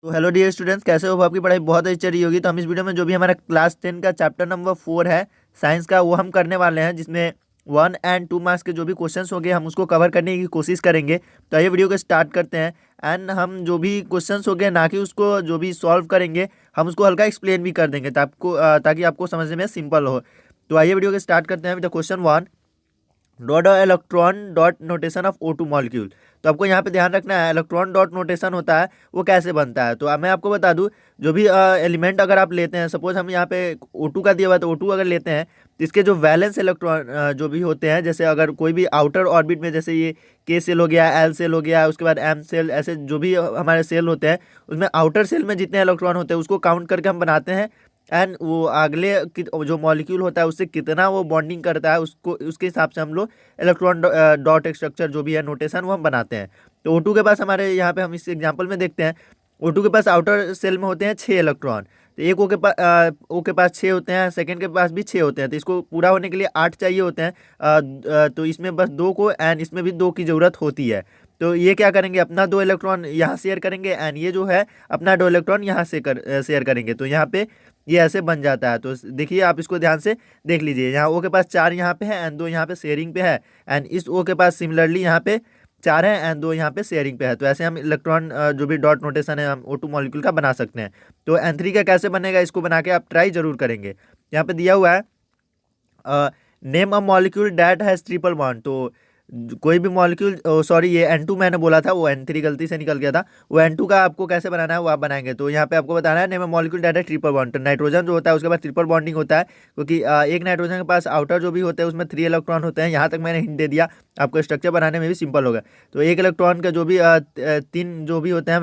तो hello dear students, कैसे हो? आपकी पढ़ाई बहुत अच्छी चल रही होगी। तो हम इस वीडियो में जो भी हमारा क्लास 10 का चैप्टर नंबर 4 है साइंस का, वो हम करने वाले हैं, जिसमें 1 और 2 मार्क्स के जो भी क्वेश्चंस होंगे हम उसको कवर करने की कोशिश करेंगे। तो आइए वीडियो को स्टार्ट करते हैं। एंड हम जो भी क्वेश्चंस होंगे ना कि उसको जो भी सॉल्व करेंगे, हम उसको हल्का एक्सप्लेन भी कर देंगे ताकि आपको समझने में सिंपल हो। तो आइए वीडियो को स्टार्ट करते हैं with question 1। Dot electron dot notation of O2 molecule. तो आपको यहाँ पे ध्यान रखना है, इलेक्ट्रॉन डॉट नोटेशन होता है वो कैसे बनता है। तो मैं आपको बता दूं, जो भी एलिमेंट अगर आप लेते हैं, सपोज हम यहाँ पे O2 का दिया हुआ है, तो O2 अगर लेते हैं तो इसके जो वैलेंस इलेक्ट्रॉन जो भी होते हैं, जैसे अगर कोई भी आउटर ऑर्बिट में, जैसे ये K सेल हो गया, L सेल हो गया, उसके बाद M सेल, ऐसे जो भी हमारे सेल होते हैं, उसमें आउटर सेल में जितने इलेक्ट्रॉन होते हैं उसको काउंट करके हम बनाते हैं। एंड वो अगले जो मॉलिक्यूल होता है उससे कितना वो बॉन्डिंग करता है, उसको उसके हिसाब से हम लोग इलेक्ट्रॉन डॉट स्ट्रक्चर जो भी है नोटेशन वो हम बनाते हैं। तो O2 के पास हमारे यहाँ पे हम इस एग्जांपल में देखते हैं, O2 के पास आउटर सेल में होते हैं 6 इलेक्ट्रॉन। तो एक O के पास 6 होते हैं, सेकंड के पास भी 6 होते हैं, तो इसको पूरा होने के लिए 8 चाहिए होते हैं। तो इसमें बस 2 को, एंड इसमें भी 2 की ज़रूरत होती है। तो ये क्या करेंगे, अपना 2 इलेक्ट्रॉन यहाँ शेयर करेंगे, एंड ये जो है अपना 2 इलेक्ट्रॉन यहाँ से शेयर करेंगे। तो यहाँ पे ये ऐसे बन जाता है। तो देखिए, आप इसको ध्यान से देख लीजिए, यहाँ O के पास 4 यहाँ पे है, एंड 2 यहाँ पे शेयरिंग पे है। एंड इस O के पास सिमिलरली यहाँ पे 4 है, एंड 2 यहाँ पे शेयरिंग पे है। तो ऐसे हम इलेक्ट्रॉन जो भी डॉट नोटेशन है हम O2 मॉलिक्यूल का बना सकते हैं। तो N3 का कैसे बनेगा, इसको बना के आप ट्राई जरूर करेंगे। यहाँ पे दिया हुआ है name a molecule that has triple bond. तो कोई भी मॉलिक्यूल, सॉरी ये N2 मैंने बोला था, वो N3 गलती से निकल गया था। वो N2 का आपको कैसे बनाना है वो आप बनाएंगे। तो यहाँ पे आपको बताना है name a molecule that has triple bond. तो नाइट्रोजन जो होता है उसके पास ट्रिपल बॉन्डिंग होता है, क्योंकि एक नाइट्रोजन के पास आउटर जो भी होते हैं उसमें 3 इलेक्ट्रॉन होते हैं। यहाँ तक मैंने हिंट दे दिया, आपको स्ट्रक्चर बनाने में भी सिंपल होगा। तो एक इलेक्ट्रॉन का जो भी 3 जो भी होते हैं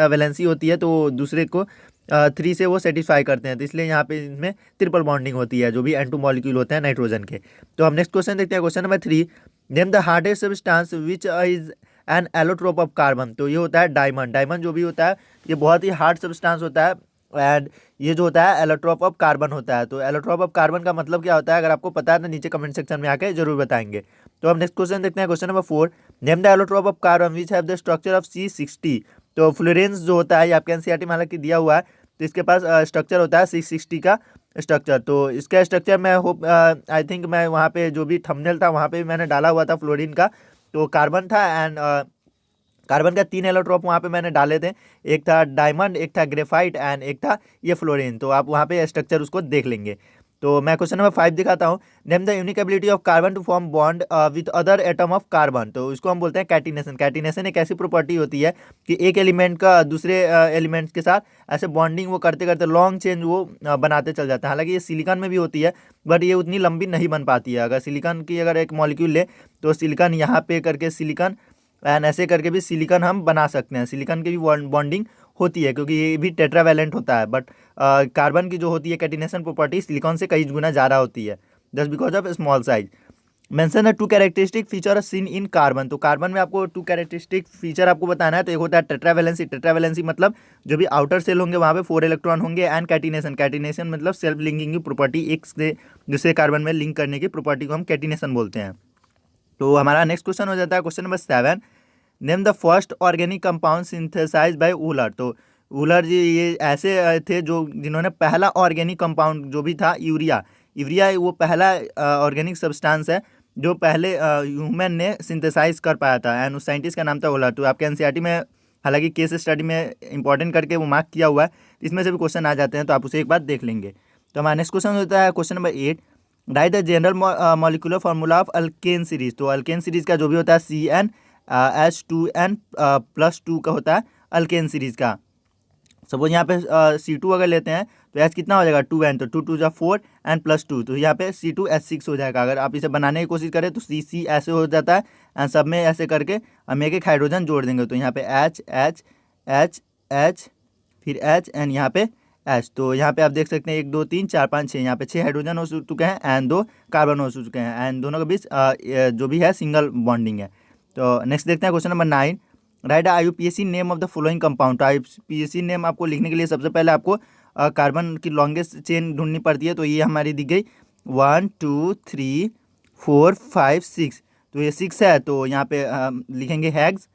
वैलेंसी होती है, तो दूसरे को 3 से वो सेटिस्फाई करते हैं। तो इसलिए यहाँ पे इनमें ट्रिपल बॉन्डिंग होती है जो भी N2 मॉलिक्यूल होते हैं नाइट्रोजन के। तो हम नेक्स्ट क्वेश्चन देखते हैं, question number 3। Name the hardest substance which is an allotrope of carbon. तो ये होता है डायमंड। डायमंड जो भी होता है ये बहुत ही हार्ड सब्सटेंस होता है, एंड ये जो होता है एलोट्रोप ऑफ कार्बन होता है। तो एलोट्रोप ऑफ कार्बन का मतलब क्या होता है, अगर आपको पता है तो नीचे कमेंट सेक्शन में आके जरूर बताएंगे। तो हम नेक्स्ट क्वेश्चन देखते हैं, question number 4। Name the allotrope of carbon which have the structure of C60। तो फ्लोरेंस जो होता है, ये आपके एनसीईआरटी में हालांकि दिया हुआ है, तो इसके पास स्ट्रक्चर होता है C60 का स्ट्रक्चर। तो इसका स्ट्रक्चर मैं होप आई थिंक मैं वहाँ पे जो भी थंबनेल था वहाँ पे भी मैंने डाला हुआ था फ्लोरीन का। तो कार्बन था, एंड कार्बन का 3 एलोट्रोप वहाँ पे मैंने डाले थे। एक था डायमंड, एक था ग्रेफाइट, एंड एक था ये फ्लोरीन। तो आप वहाँ पे स्ट्रक्चर उसको देख लेंगे। तो मैं क्वेश्चन नंबर 5 दिखाता हूँ। Name the unique ability of carbon to form bond with other atom of carbon. तो इसको हम बोलते हैं कैटिनेशन। कैटिनेशन एक ऐसी प्रॉपर्टी होती है कि एक एलिमेंट का दूसरे एलिमेंट्स के साथ ऐसे बॉन्डिंग वो करते करते लॉन्ग चेन वो बनाते चल जाता है। हालांकि ये सिलिकॉन में भी होती है, बट ये उतनी लंबी नहीं बन पाती है। अगर सिलिकॉन की अगर एक मॉलिक्यूल ले, तो सिलिकॉन यहाँ पे करके सिलिकॉन, एंड ऐसे करके भी सिलिकॉन हम बना सकते हैं। सिलिकॉन की भी बॉन्डिंग होती है, क्योंकि ये भी टेट्रावैलेंट होता है। बट कार्बन की जो होती है कैटिनेशन प्रॉपर्टी सिलिकॉन से कई गुना ज़्यादा होती है, just because of small size. Mention the 2 characteristic feature seen in carbon. तो कार्बन में आपको 2 कैरेक्टरिस्टिक फीचर आपको बताना है। तो एक होता है टेट्रावैलेंसी। टेट्रावैलेंसी मतलब जो भी आउटर सेल होंगे वहाँ पे 4 इलेक्ट्रॉन होंगे। And catenation. कैटिनेशन मतलब सेल्फ लिंकिंग की प्रॉपर्टी, एक से दूसरे कार्बन में लिंक करने की प्रॉपर्टी को हम कैटिनेशन बोलते हैं। तो हमारा नेक्स्ट क्वेश्चन हो जाता है, question number 7। Name the first organic compound synthesize by Wohler. तो वूलर जी ये ऐसे थे जो जिन्होंने पहला ऑर्गेनिक कंपाउंड जो भी था यूरिया। यूरिया वो पहला ऑर्गेनिक सब्सटेंस है जो पहले ह्यूमन ने सिंथेसाइज कर पाया था, एंड उस साइंटिस्ट का नाम था वूलर। तो आपके एनसीईआरटी में हालांकि केस स्टडी में इंपॉर्टेंट करके वो मार्क किया हुआ है, इसमें से भी क्वेश्चन आ जाते हैं, तो आप उसे एक बार देख लेंगे। तो हमारा नेक्स्ट क्वेश्चन होता है, question number 8। Right the general molecular formula of alkane series. तो अल्केन सीरीज का जो भी होता है CnH2n+2 का होता है अल्केन सीरीज का। सपोज यहाँ पे C2 अगर लेते हैं तो H कितना हो जाएगा 2n, तो 2 2 जा 4 एंड +2, तो यहाँ पे C2H6 हो जाएगा। अगर आप इसे बनाने की कोशिश करें तो C ऐसे हो जाता है, एंड सब में ऐसे करके हम एक हाइड्रोजन जोड़ देंगे। तो यहाँ पे H H H H फिर H एंड यहाँ पे H। तो यहाँ पे आप देख सकते हैं 1 2 3 4 5 6, यहाँ पे 6 हाइड्रोजन हो चुके हैं एंड 2 कार्बन हो चुके हैं, एंड दोनों के बीच जो भी है सिंगल बॉन्डिंग है। तो नेक्स्ट देखते हैं, question number 9। Right IUPAC name of the following compound. तो IUPAC नेम आपको लिखने के लिए सबसे पहले आपको कार्बन की लॉन्गेस्ट चेन ढूंढनी पड़ती है। तो ये हमारी दिख गई 1 2 3 4 5 6। तो ये 6 है, तो यहाँ पे लिखेंगे हैग्स।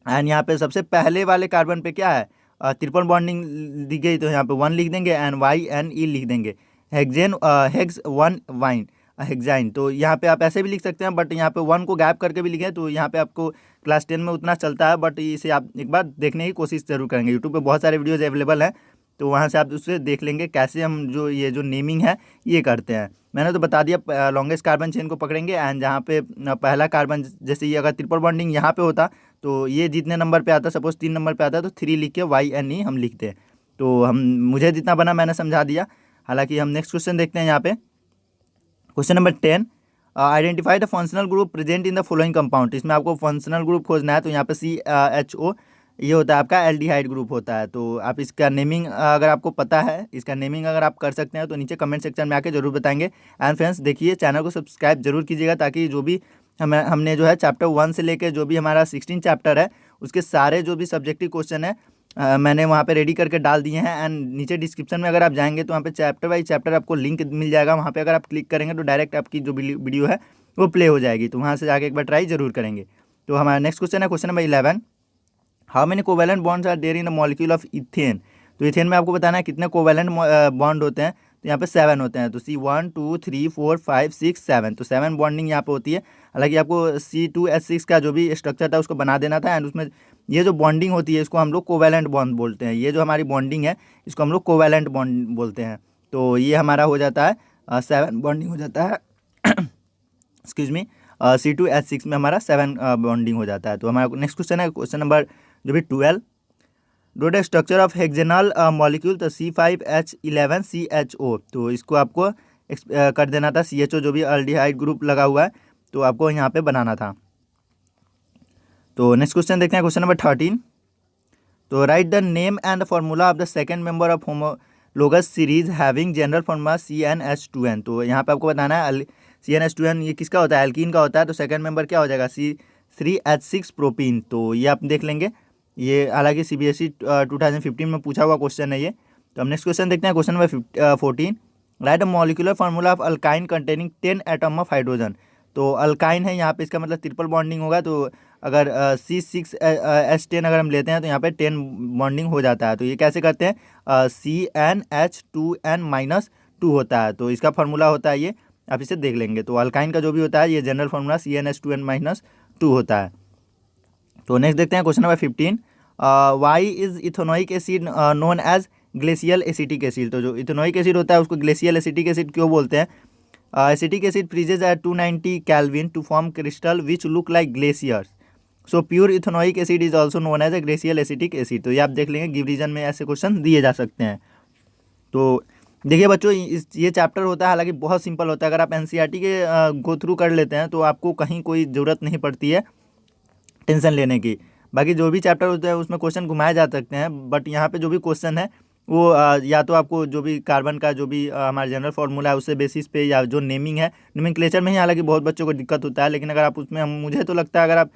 एंड यहाँ पे सबसे पहले वाले कार्बन पे क्या है ट्रिपल बॉन्डिंग दी गई तो यहाँ पे 1 लिख देंगे, NYNE लिख देंगे। हेक्सेन हेक्स 1 वाइन हेक्साइन, तो यहाँ पे आप ऐसे भी लिख सकते हैं, बट यहाँ पे 1 को गैप करके भी लिखें तो यहाँ पे आपको क्लास 10 में उतना चलता है, बट इसे आप एक बार देखने की कोशिश जरूर करेंगे। यूट्यूब पे बहुत सारे वीडियोज़ अवेलेबल हैं, तो वहाँ से आप उससे देख लेंगे कैसे हम जो ये जो नेमिंग है ये करते हैं। मैंने तो बता दिया, लॉन्गेस्ट कार्बन चेन को पकड़ेंगे एंड जहाँ पे पहला कार्बन, जैसे ये अगर ट्रिपल बॉन्डिंग यहाँ पे होता तो ये जितने नंबर पे आता, सपोज 3 नंबर पे आता तो 3 लिख के YNE हम लिखते हैं। तो हम मुझे जितना बना मैंने समझा दिया। हालांकि हम नेक्स्ट क्वेश्चन देखते हैं यहाँ पे। Question number 10, identify the functional group present in the following compound. इसमें आपको फंक्शनल ग्रुप खोजना है, तो यहाँ पे CHO ये होता है आपका एल्डिहाइड ग्रुप होता है। तो आप इसका नेमिंग अगर आपको पता है, इसका नेमिंग अगर आप कर सकते हैं तो नीचे कमेंट सेक्शन में आके जरूर बताएंगे। एंड फ्रेंड्स देखिए, चैनल को सब्सक्राइब जरूर कीजिएगा, ताकि जो भी हमने जो है चैप्टर 1 से लेके जो भी हमारा 16 चैप्टर है उसके सारे जो भी सब्जेक्टिव क्वेश्चन है मैंने वहाँ पे रेडी करके डाल दिए हैं। एंड नीचे डिस्क्रिप्शन में अगर आप जाएंगे तो वहाँ पे चैप्टर बाई चैप्टर आपको लिंक मिल जाएगा। वहाँ पे अगर आप क्लिक करेंगे तो डायरेक्ट आपकी जो वीडियो है वो प्ले हो जाएगी, तो वहाँ से जाके एक बार ट्राई जरूर करेंगे। तो हमारा नेक्स्ट क्वेश्चन है question number 11, how many covalent bonds are there in the molecule of ethane. तो इथेन में आपको बताना है कितने कोवैलेंट बॉन्ड होते हैं, तो यहाँ पे 7 होते हैं। तो C1 2 3 4 5 6 7, तो 7 बॉन्डिंग यहाँ पे होती है। हालांकि आपको C2H6 का जो भी स्ट्रक्चर था उसको बना देना था, एंड उसमें ये जो बॉन्डिंग होती है इसको हम लोग कोवैलेंट बॉन्ड बोलते हैं। ये जो हमारी बॉन्डिंग है इसको हम लोग कोवैलेंट बॉन्ड बोलते हैं। तो ये हमारा हो जाता है 7 बॉन्डिंग हो जाता है एक्सक्यूज मी, C2H6 में हमारा 7 बॉन्डिंग हो जाता है। तो हमारा नेक्स्ट क्वेश्चन है क्वेश्चन नंबर जो भी 12, draw the structure of hexanal molecule, तो C5H11CHO। तो इसको आपको कर देना था, CHO जो भी एल्डिहाइड ग्रुप लगा हुआ है तो आपको यहाँ पे बनाना था। तो नेक्स्ट क्वेश्चन देखते हैं क्वेश्चन नंबर 13, तो right the name and the formula of the second member of homologous series having general formula CnH2n। तो यहाँ पे आपको बताना है CnH2n ये किसका होता है, एल्कीन का होता है। तो सेकंड मेंबर क्या हो जाएगा, C3H6 प्रोपीन। तो ये आप देख लेंगे, ये हालांकि CBSE 2015 में पूछा हुआ क्वेश्चन है ये। तो हम नेक्स्ट क्वेश्चन देखते हैं question number 14, right the molecular formula of alkyne containing 10 atom of hydrogen. तो अल्काइन है यहाँ पे, इसका मतलब ट्रिपल बॉन्डिंग होगा। तो अगर C6H10 अगर हम लेते हैं तो यहाँ पे 10 बॉन्डिंग हो जाता है। तो ये कैसे करते हैं, CnH2n-2 होता है, तो इसका फार्मूला होता है ये, आप इसे देख लेंगे। तो अल्काइन का जो भी होता है ये जनरल फार्मूला CnH2n-2 होता है। तो नेक्स्ट देखते हैं question number 15, why is ethanoic acid known as glacial acetic acid. तो जो इथेनोइक एसिड होता है उसको ग्लेशियल एसिटिक एसिड क्यों बोलते हैं, acetic acid freezes at 290 kelvin to form crystal which look like glaciers. So pure ethanoic acid is also known as a glacial acetic acid. तो ये आप देख लेंगे, गिव रीजन में ऐसे क्वेश्चन दिए जा सकते हैं। तो देखिए बच्चों, ये चैप्टर होता है हालांकि बहुत सिंपल होता है। अगर आप NCERT के गो थ्रू कर लेते हैं तो आपको कहीं कोई ज़रूरत नहीं पड़ती है टेंशन लेने की। बाकी जो भी चैप्टर होता है उसमें क्वेश्चन घुमाए जा सकते हैं, बट यहाँ पे जो भी क्वेश्चन है वो या तो आपको जो भी कार्बन का जो भी हमारा जनरल फार्मूला है उससे बेसिस पे, या जो नेमिंग है नोमेनक्लेचर में ही हालांकि बहुत बच्चों को दिक्कत होता है। लेकिन अगर आप उसमें मुझे तो लगता है अगर आप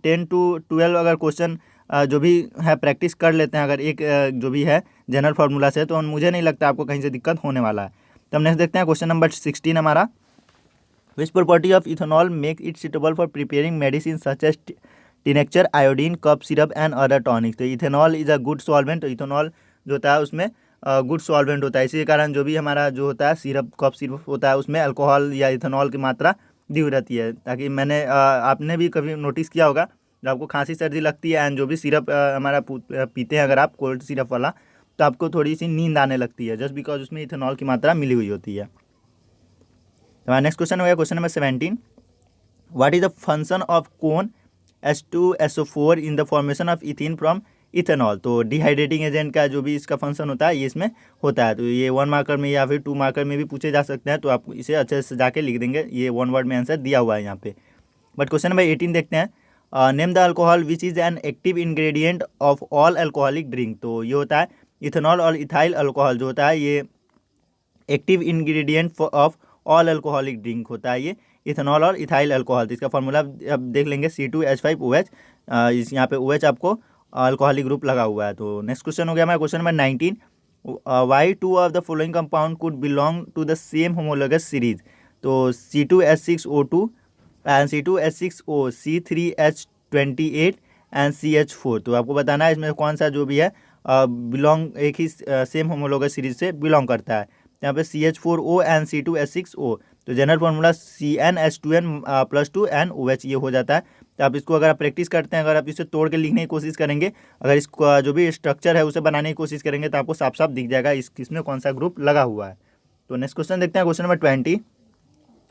10 to 12 अगर क्वेश्चन जो भी है प्रैक्टिस कर लेते हैं अगर एक जो भी है जनरल फार्मूला से, तो मुझे नहीं लगता आपको कहीं से दिक्कत होने वाला है। तो हम नेक्स्ट देखते हैं क्वेश्चन नंबर 16 हमारा, which property of ethanol make it suitable for preparing medicine such as tincture, iodine, cough syrup and other tonics. तो ethanol is a good solvent. तो इथेनॉल जो होता है उसमें गुड सॉल्वेंट होता है, इसी के कारण जो भी हमारा जो होता है सिरप, कफ सिरप होता है उसमें अल्कोहल या इथेनॉल की मात्रा दी हुई रहती है। ताकि मैंने आपने भी कभी नोटिस किया होगा, जब आपको खांसी सर्दी लगती है एंड जो भी सिरप हमारा पीते हैं अगर आप कोल्ड सिरप वाला, तो आपको थोड़ी सी नींद आने लगती है, जस्ट बिकॉज उसमें इथेनॉल की मात्रा मिली हुई होती है। हमारा नेक्स्ट क्वेश्चन हो गया question number 17, what is the function of cone H2SO4 in the formation of ethene from ethanol. तो डिहाइड्रेटिंग एजेंट का जो भी इसका फंक्शन होता है ये इसमें होता है। तो ये 1 मार्कर में या फिर 2 मार्कर में भी पूछे जा सकते हैं, तो आप इसे अच्छे से जाके लिख देंगे, ये 1 वर्ड में आंसर दिया हुआ है यहाँ पे। बट क्वेश्चन नंबर 18 देखते हैं, name the alcohol which is an active ingredient of all alcoholic drink. तो ये होता है इथेनॉल और इथाइल अल्कोहल जो होता है ये active ingredient of all alcoholic drink होता है, ये इथेनॉल और इथाइल अल्कोहल। तो इसका फार्मूला अब देख लेंगे, C2H5OH, इस यहाँ पे OH आपको अल्कोहलिक ग्रुप लगा हुआ है। तो नेक्स्ट क्वेश्चन हो गया हमारा question number 19, why 2 of the following compound could belong to the same homologous series. तो C2H6O2 and C2H6O, C3H28 and CH4। तो आपको बताना है इसमें कौन सा जो भी है बिलोंग एक ही सेम होमोलोगस सीरीज से बिलोंग करता है। यहाँ पे CH4O एंड C2H6O। तो जनरल फॉर्मूला CnH2n+2 ये हो जाता है। तो आप इसको अगर आप प्रैक्टिस करते हैं, अगर आप इसे तोड़ के लिखने की कोशिश करेंगे, अगर इसको जो भी स्ट्रक्चर है उसे बनाने की कोशिश करेंगे, तो आपको साफ साफ दिख जाएगा इसमें कौन सा ग्रुप लगा हुआ है। तो नेक्स्ट क्वेश्चन देखते हैं, question number 20।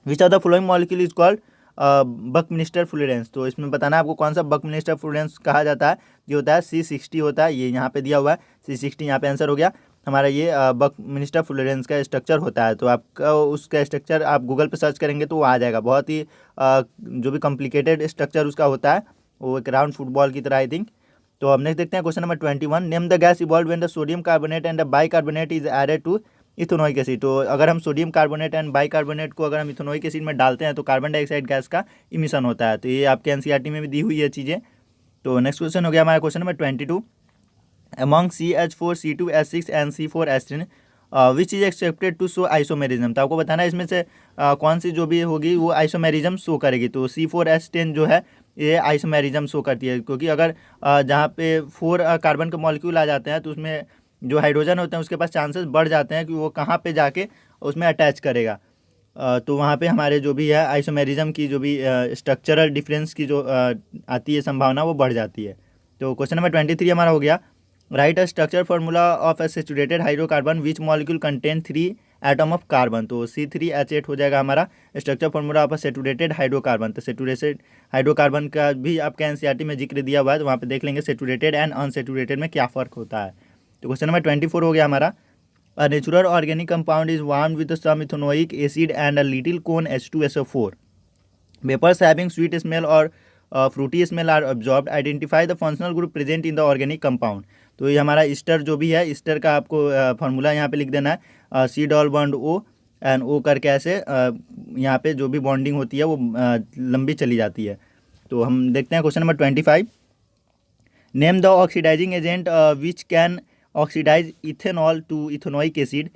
Which are the following molecule is called buckminsterfullerene. तो इसमें बताना है आपको कौन सा बकमिनिस्टर फ्लोरेंस कहा जाता है। जो होता है C60 होता है, ये यहाँ पे दिया हुआ है C60, यहाँ पे आंसर हो गया हमारा। ये बकमिनिस्टर फ्लोरेंस का स्ट्रक्चर होता है। तो आपका उसका स्ट्रक्चर आप गूगल पे सर्च करेंगे तो वो आ जाएगा। बहुत ही जो भी कॉम्प्लिकेटेड स्ट्रक्चर उसका होता है, वो एक राउंड फुटबॉल की तरह आई थिंक। तो अब नेक्स्ट देखते हैं question number 21। Name the gas evolve when the sodium carbonate and the bicarbonate is added to ethanoic acid. तो अगर हम सोडियम कार्बोनेट एंड बाइकार्बोनेट को अगर हम इथेनॉइक एसिड में डालते हैं तो कार्बन डाइऑक्साइड गैस का इमिशन होता है। तो ये आपके एनसीईआरटी में भी दी हुई है चीज़ें। तो नेक्स्ट क्वेश्चन हो गया हमारा question number 22। Among CH4, C2H6 and C4H10 which is accepted to show isomerism. तो आपको बताना है इसमें से कौन सी जो भी होगी वो आइसोमेरिज्म शो करेगी। तो C4H10 जो है ये आइसोमेरिज्म शो करती है, क्योंकि अगर जहाँ पे 4 कार्बन के मॉलिक्यूल आ जाते हैं तो उसमें जो हाइड्रोजन होते हैं उसके पास चांसेस बढ़ जाते हैं कि वो कहाँ पे जाके उसमें अटैच करेगा। तो वहाँ पे हमारे जो भी है आइसोमेरिज्म की जो भी स्ट्रक्चरल डिफरेंस की जो आती है संभावना, वो बढ़ जाती है। तो क्वेश्चन नंबर 23 हमारा हो गया। Right a structure formula of a saturated hydrocarbon which molecule contain 3 atom of carbon. तो C3H8 हो जाएगा हमारा structure formula of a saturated hydrocarbon. तो सैचुरेटेड हाइड्रोकार्बन का भी आपके एनसीईआरटी में जिक्र दिया हुआ है, तो वहाँ पे देख लेंगे सैचुरेटेड एंड अनसैचुरेटेड में क्या फ़र्क होता है। तो क्वेश्चन नंबर 24 हो गया हमारा। A natural organic compound is formed with some ethanoic acid and a little cone H2SO4. Vapors having sweet smell or fruity smell are absorbed. Identify the functional group present in the organic compound. तो ये हमारा Easter जो भी है, Easter का आपको formula यहाँ पे लिख देना है। C double bond O and O करके ऐसे यहाँ पे जो भी बॉन्डिंग होती है वो लंबी चली जाती है। तो हम देखते हैं question number 25। Name the oxidising agent which can oxidise ethanol to ethanoic acid.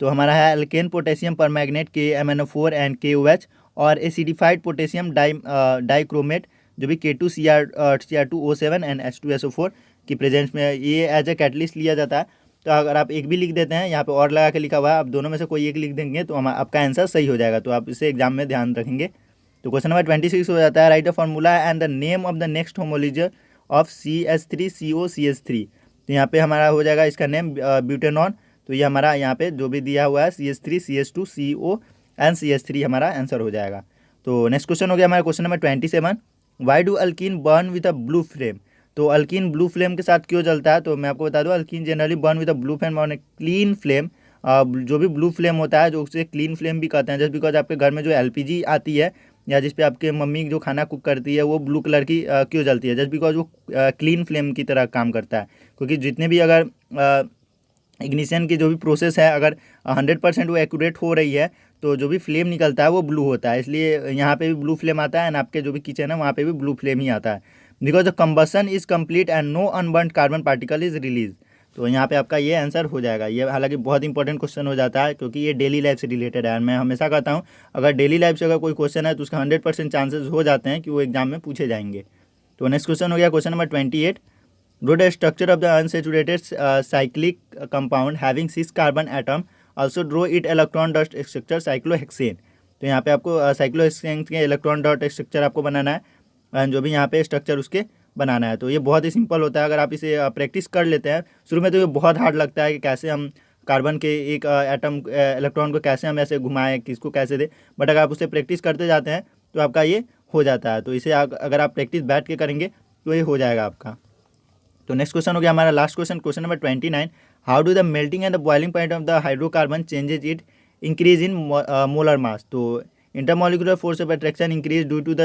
तो हमारा है अल्केन potassium permanganate KMnO4 and KOH, और एसिडिफाइड पोटेशियम डाइक्रोमेट जो भी K2Cr2O7 एंड H2SO4 की प्रेजेंस में ये एज ए कैटलिस्ट लिया जाता है। तो अगर आप एक भी लिख देते हैं, यहाँ पे और लगा के लिखा हुआ है, आप दोनों में से कोई एक लिख देंगे तो आपका आंसर सही हो जाएगा। तो आप इसे एग्जाम में ध्यान रखेंगे। तो क्वेश्चन नंबर 26 हो जाता है। Right the formula and the name of the next homology of CH3COCH3। तो यहाँ पे हमारा हो जाएगा इसका नेम ब्यूटेनॉन। तो ये हमारा यहाँ पे जो भी दिया हुआ है CH3 CH2 CO and CH3 हमारा आंसर हो जाएगा। तो नेक्स्ट क्वेश्चन हो गया हमारा question number 27। Why do alkyne burn with a blue flame. तो अल्कीन ब्लू फ्लेम के साथ क्यों जलता है। तो मैं आपको बता दूँ, alkyne generally burn with a blue flame on a clean flame. जो भी ब्लू फ्लेम होता है जो उसे क्लीन फ्लेम भी कहते हैं, जस्ट बिकॉज आपके घर में जो LPG आती है या जिस पे आपके मम्मी जो खाना कुक करती है वो ब्लू कलर की क्यों जलती है, जस्ट बिकॉज वो क्लीन फ्लेम की तरह काम करता है। क्योंकि जितने भी अगर इग्निशन की जो भी प्रोसेस है, अगर 100% वो एक्यूरेट हो रही है तो जो भी फ्लेम निकलता है वो ब्लू होता है। इसलिए यहाँ पे भी ब्लू फ्लेम आता है एंड आपके जो भी किचन है वहाँ पे भी ब्लू फ्लेम ही आता है। Because the combustion is complete and no unburned carbon particle is release. तो यहाँ पे आपका ये आंसर हो जाएगा। ये हालांकि बहुत इंपॉर्टेंट क्वेश्चन हो जाता है, क्योंकि ये डेली लाइफ से रिलेटेड है। मैं हमेशा कहता हूँ अगर डेली लाइफ से अगर कोई क्वेश्चन है तो उसका 100% चांसेस हो जाते हैं कि वो एग्जाम में पूछे जाएंगे। तो नेक्स्ट क्वेश्चन हो गया question number 28। Draw the structure of the unsaturated cyclic compound having 6 carbon atom, also draw it electron dot structure cyclohexane. तो यहाँ पे आपको साइक्लोहेक्सेन के इलेक्ट्रॉन डॉट स्ट्रक्चर आपको बनाना है एंड जो भी यहाँ पे स्ट्रक्चर उसके बनाना है। तो ये बहुत ही सिंपल होता है, अगर आप इसे प्रैक्टिस कर लेते हैं। शुरू में तो ये बहुत हार्ड लगता है कि कैसे हम कार्बन के एक एटम इलेक्ट्रॉन को कैसे हम ऐसे घुमाएं, किसको कैसे दें, बट अगर आप उसे प्रैक्टिस करते जाते हैं तो आपका ये हो जाता है। तो इसे अगर आप प्रैक्टिस बैठ के करेंगे तो ये हो जाएगा आपका। तो नेक्स्ट क्वेश्चन हो गया हमारा last question, question number 29। How do the melting and the boiling point of the hydrocarbon changes it increase in molar mass. तो intermolecular force of attraction increase due to the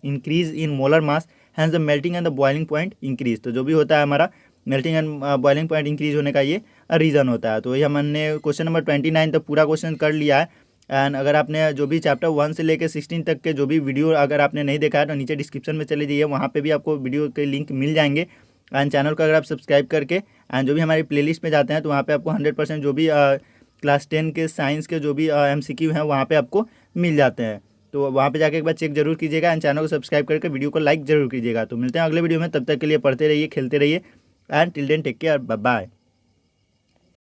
increase in molar mass, hence the melting and the boiling point increase. तो जो भी होता है हमारा melting and boiling point increase होने का ये रीज़न होता है। तो ये हमने क्वेश्चन नंबर 29 तक पूरा क्वेश्चन कर लिया है। एंड अगर आपने जो भी चैप्टर 1 से लेकर 16 तक के जो भी वीडियो अगर आपने नहीं देखा है तो नीचे डिस्क्रिप्शन में चले जाइए, वहाँ पे भी आपको वीडियो के लिंक मिल जाएंगे। एंड चैनल को अगर आप सब्सक्राइब करके एंड जो भी हमारी प्लेलिस्ट में जाते हैं तो वहाँ पे आपको 100% जो भी क्लास 10 के साइंस के जो भी MCQ हैं वहाँ पे आपको मिल जाते हैं। तो वहाँ पे जाके एक बार चेक जरूर कीजिएगा एंड चैनल को सब्सक्राइब करके वीडियो को लाइक जरूर कीजिएगा। तो मिलते हैं अगले वीडियो में, तब तक के लिए पढ़ते रहिए, खेलते रहिए and till then take care, bye bye.